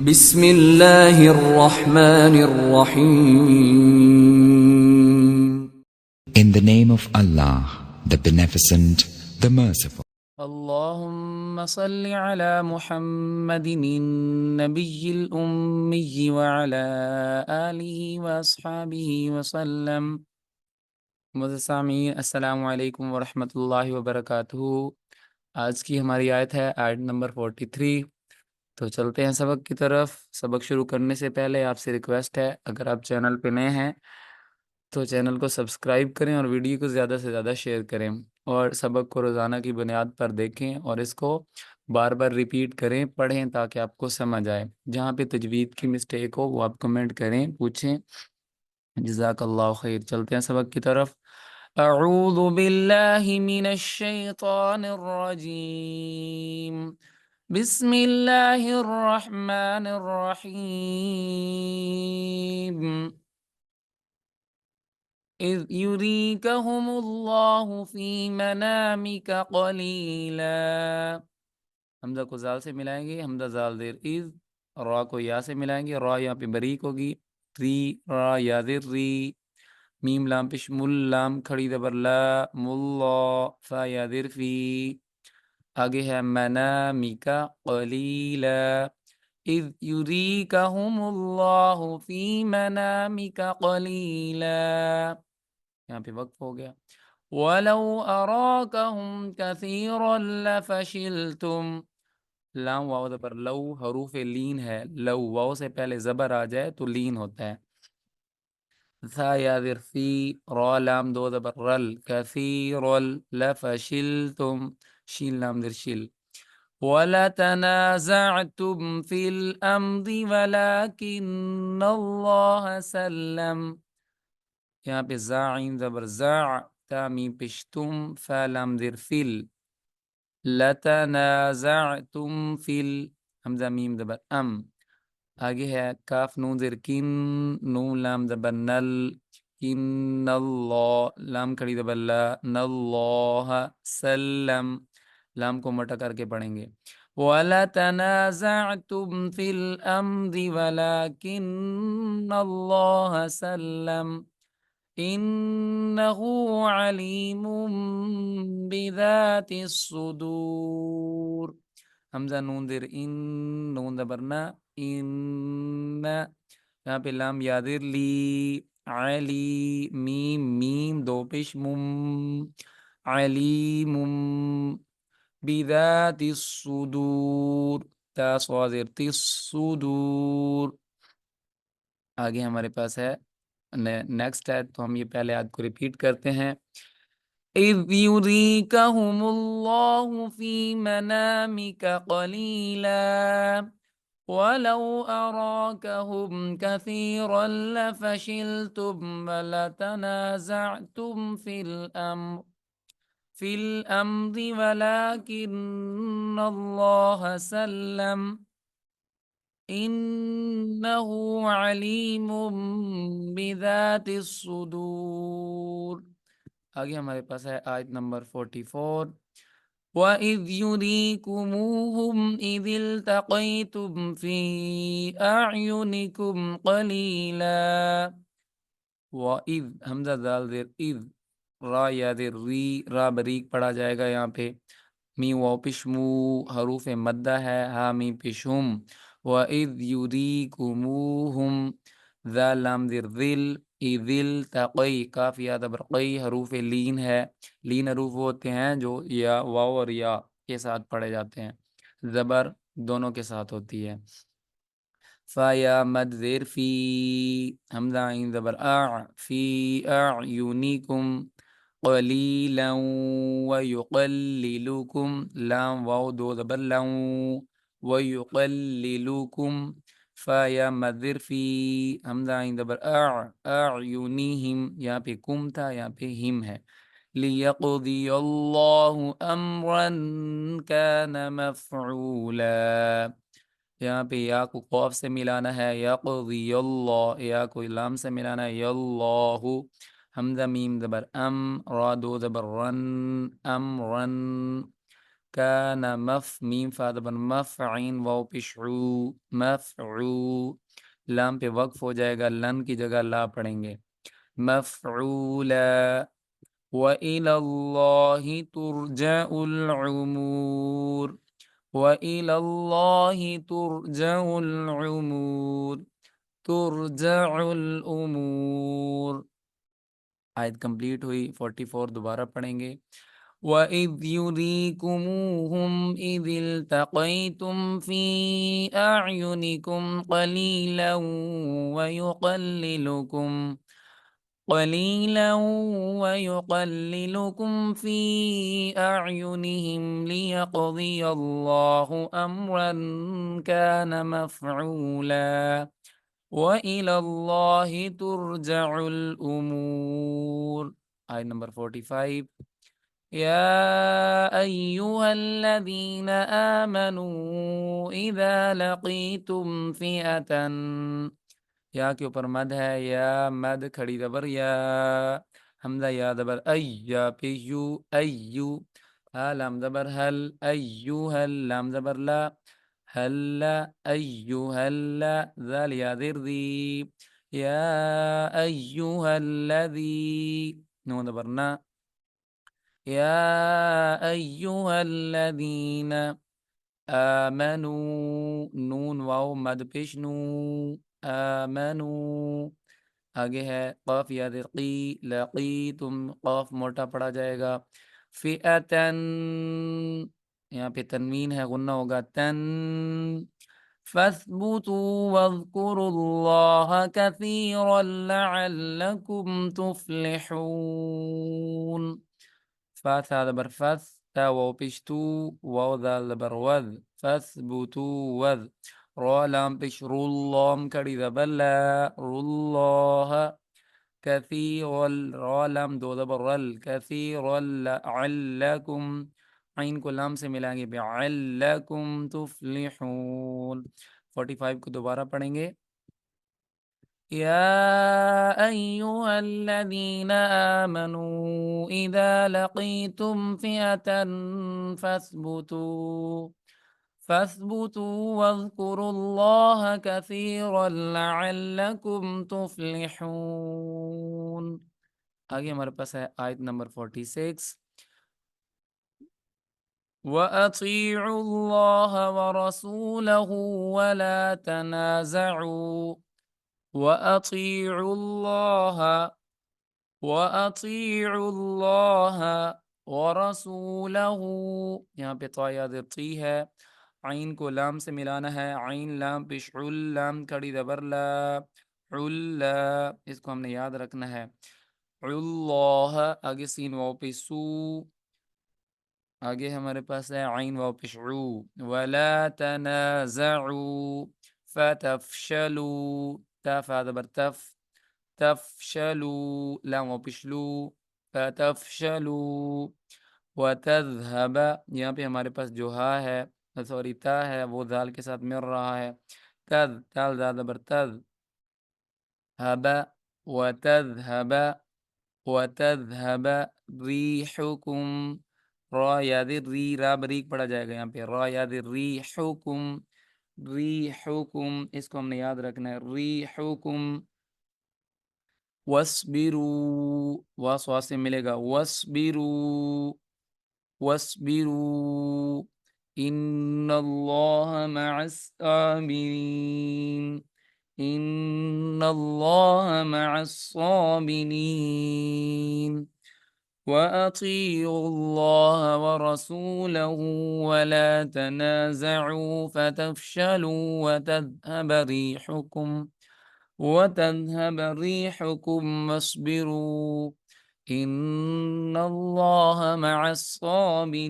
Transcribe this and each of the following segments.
بسم اللہ الرحمن الرحیم. In the name of Allah, the Beneficent, the Merciful. اللهم صل على محمد النبي الأمي وعلى آله وأصحابه وسلم. معزز سامعین، السلام علیکم ورحمۃ اللہ وبرکاتہ. آج کی ہماری آیت ہے آیت نمبر 43. تو چلتے ہیں سبق کی طرف. سبق شروع کرنے سے پہلے آپ سے ریکویسٹ ہے، اگر آپ چینل پہ نئے ہیں تو چینل کو سبسکرائب کریں اور ویڈیو کو زیادہ سے زیادہ شیئر کریں، اور سبق کو روزانہ کی بنیاد پر دیکھیں اور اس کو بار بار ریپیٹ کریں، پڑھیں تاکہ آپ کو سمجھ آئے. جہاں پہ تجوید کی مسٹیک ہو وہ آپ کمنٹ کریں، پوچھیں. جزاک اللہ خیر. چلتے ہیں سبق کی طرف. اعوذ باللہ من الشیطان الرجیم. بسم اللہ الرحمن الرحیم. اذ یریکہم اللہ فی منامک قلیلا. حمزہ کو زال سے ملائیں گے، حمزہ زال دیر. اذ، را کو یا سے ملائیں گے، را یہاں پہ بریک ہوگی. ری، را یا دیر ری. میم لام پش مل، لام کھڑی زبر لا، ملا، فا یا دیر فی. آگے ہے منامک قلیلا. اذ یریکہم اللہ فی منامک قلیلا. یہاں پہ وقف ہو گیا. وَلَوْ أَرَاكَهُمْ كَثِيرًا لَفَشِلْتُمْ. لام واو زبر لو، حروف لین ہے. لو واو سے پہلے زبر آ جائے تو لین ہوتا ہے. ثا یا ذر ثی، را لام دو زبر رل، كَثِيرًا لَفَشِلْتُمْ، شین لام در شل. وَلَتَنَازَعْتُمْ فِي الْأَمْرِ وَلَكِنَّ اللَّهَ سَلَّمَ. یہاں پہ زائن زبر زع، تا میم پشتم، فا لام در فل. لتنازعتم فی ال، حمزہ میم زبر ام. آگے ہے کاف نون زر کن، نون لام زبر نل، کن اللہ، لام کھڑی زبر لا، ناللہ سلم، لام کو مٹا کر کے پڑھیں گے. وَلَتَنَازَعْتُمْ فِي الْأَمْرِ وَلَكِنَّ اللَّهَ سَلَّمَ إِنَّهُ عَلِيمٌ بِذَاتِ الصُّدُورِ. حمزہ نون در ان، نون زبرنا ان. یہاں پہ لام یادر لی، علی، میم میم دو پیش مم، علیم بذات الصدور، تا صادر تی الصدور. آگے ہمارے پاس ہے نیکسٹ ہے، تو ہم یہ پہلے آیت کو ریپیٹ کرتے ہیں. اذ یریکہم اللہ فی منامک قلیلا ولو اراکہم کثیرا لفشلتم ولتنازعتم فی الامر ولکن اللہ سلم انہو علیم بذات الصدور. آگے ہمارے پاس ہے آیت نمبر 44. وَإِذْ يُرِيكُمُوهُمْ إِذِ الْتَقَيْتُمْ فِي أَعْيُنِكُمْ قَلِيلًا. وَإِذْ، حمزہ دال دیر اذ، را یا دیر ری، را بریک پڑھا جائے گا یہاں پہ. می واو پشمو، حروف مدہ ہے، ہا می پشم. وَإِذْ يُرِيكُمُوهُمْ، ذا لام در ذل، اذل تقی، کاف یا دبر قی، حروف لین ہے. لین حروف وہ ہوتے ہیں جو یا واو اور یا کے ساتھ پڑھے جاتے ہیں، زبر دونوں کے ساتھ ہوتی ہے. فا یا مد زیر فی، حمزہ عین زبر فی اعینکم قلیلا ویقللکم، لام واو دو زبر لوں، ویقللکم. فا یا مد زیر فی، حمزہ عین زبر اعینہم، یہاں پہ کم تھا، یہاں پہ ہم ہے. لیقضی اللہ امرا کان مفعولا. یہاں پہ یا کو قوف سے ملانا ہے، یقضی اللہ، یا کو لام سے ملانا ہے، یاللہ. حمزہ میم زبر ام، را دو زبر رن، امرن. كان میم فا زبر مف عین واو پیش عو مفعو لام پہ وقف ہو جائے گا لن کی جگہ لا پڑھیں گے مفعولا وَإِلَى اللَّهِ تُرْجَعُ الْعُمُورُ وَإِلَى اللَّهِ تُرْجَعُ الْعُمُورُ تُرْجَعُ الْأُمُورُ آیت کمپلیٹ ہوئی 44 دوبارہ پڑھیں گے وَإِذْ يُرِيكُمُوهُمْ إِذِ الْتَقَيْتُمْ فِي أَعْيُنِكُمْ قَلِيلًا ويقللكم في أعينهم ليقضي الله أمرا كان مفعولا وإلى الله ترجع الأمور آية نمبر 45 يا أيها الذين آمنوا إذا لقيتم فئة یا کے اوپر مد ہے یا مد کھڑی زبر یا حمزہ یا زبر ای یا پیش یو ایو ہا لام زبر حل ایو حل لام زبر لا حل ایو حل ذال یا ذی یا ایوہ الذی نون زبر نا یا ایوہ الذین آمنوا نون واو مد پیش نو آمنوا آگے ہے قاف یاد قی لقیتم قاف موٹا پڑا جائے گا فئتن یہاں پہ تنوین ہے غنہ ہوگا تن فاثبتوا واذکروا اللہ کثیرا لعلکم تفلحون فاث هذا بر فاث تا واو پشتو واو ذال بر وذ فاثبتوا وذ را لام پیش رو اللام کڑی ذبلا رو اللہ کثیر را لام دو ذبر رل کثیر لعلکم عین کو لام سے ملائیں گے بعلکم تفلحون 45 کو دوبارہ پڑھیں گے يا أيها الذين آمنوا إذا لقيتم فئة فاثبتوا واذكروا الله كثيرا لعلكم تفلحون آگے ہمارے پاس ہے آیت نمبر 46 وَأَطِيعُوا اللَّهَ وَرَسُولَهُ وَلَا تَنَازَعُوا وَأَطِيعُوا اللَّهَ وَرَسُولَهُ یہاں پہ طا یاد طی ہے عین کو لام سے ملانا ہے عین لام پیش عل لام کڑی زبر لا عل اس کو ہم نے یاد رکھنا ہے اللہ آگے سین واو پہ سو آگے ہمارے پاس ہے عین واو پیش عو وَلَا تَنَازَعُوا فَتَفْشَلُوا تا فا زبر تف تفشلوا لام و پشلو فتفشلوا وتذهب یہاں پہ ہمارے پاس جو ہا ہے سوری تا ہے وہ ذال کے ساتھ مل رہا ہے تذ تال زا زبر تذ ہب وتذهب ریحکم را یاد ری را بریک پڑا جائے گا یہاں پہ را یاد ریحکم اس کو ہم نے یاد رکھنا ہے ریحکم وَاسْبِرُوا واسوا سے ملے گا وَاسْبِرُوا إِنَّ اللَّهَ مَعَ الصَّابِرِينَ وَأَطِيعُوا اللَّهَ وَرَسُولَهُ وَلَا تَنَازَعُوا فَتَفْشَلُوا وَتَذْهَبَ رِيحُكُمْ وَاصْبِرُوا إِنَّ اللَّهَ مَعَ الصَّابِرِينَ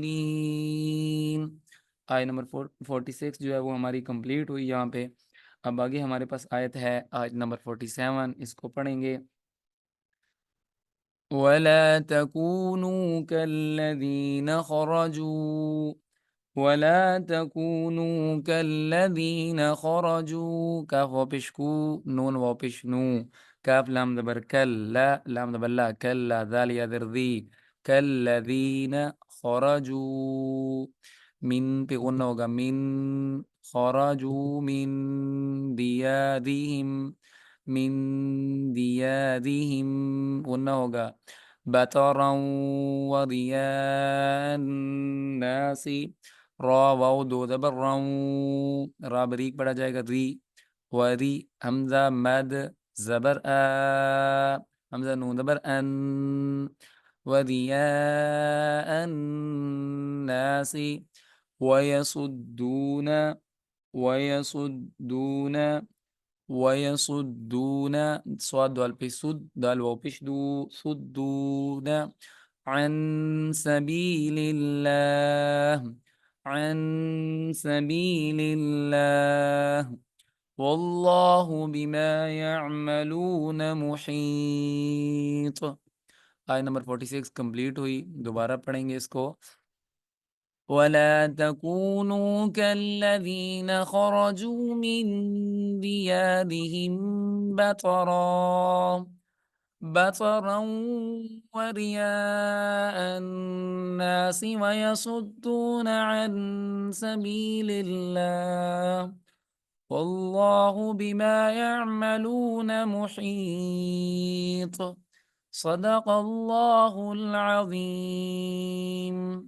آیت نمبر 46 جو ہے وہ ہماری کمپلیٹ ہوئی یہاں پہ اب آگے ہمارے پاس آیت ہے آیت نمبر 47 اس کو پڑھیں گے وَلَا تَكُونُوا كَالَّذِينَ خَرَجُوا کاف واپشکو نون واپشنو کاف لام زبر کل لا لام زبر لا کل ذال یا ذی کالذین خرجوا من پہ غنہ ہوگا، من خرجوا من دیارہم، من دیارہم غنہ ہوگا، بطرا ورئاء الناس، را واو دو زبر راؤ، را بریک پڑھا جائے گا ری، وری حمزہ مد زبر آ، حمزہ نون زبر ان، ورئاء الناس، ويصدون، ويصدون، ويصدون صاد دال پہ سد دال واو پیش دو، صدون عن سبيل الله، عن سبيل الله، والله بما يعملون محيط۔ آیت نمبر 46 کمپلیٹ ہوئی، دوبارہ پڑھیں گے اس کو۔ ولا تكونوا كالذين خرجوا من ديارهم بطرا، بطرا ورئاء الناس ويصدون عن سبيل الله، والله بما يعملون محيط۔ صدق الله العظيم۔